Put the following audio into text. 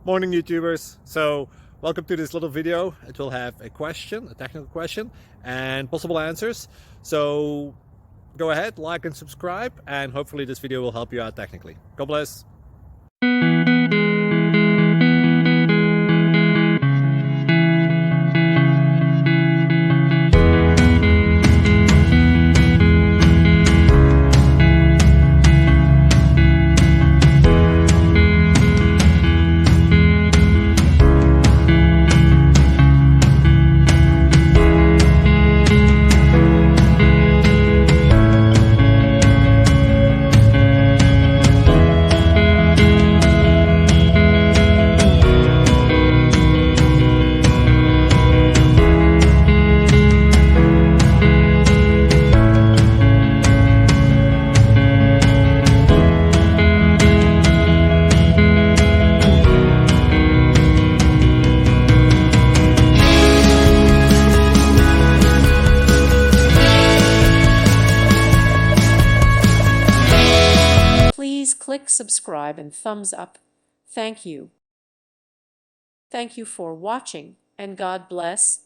Morning, YouTubers. So welcome to this little video. It will have a question, a technical question, and possible answers. So go ahead, like and subscribe, and hopefully this video will help you out technically. God bless. Please click subscribe and thumbs up. Thank you. Thank you for watching, and God bless.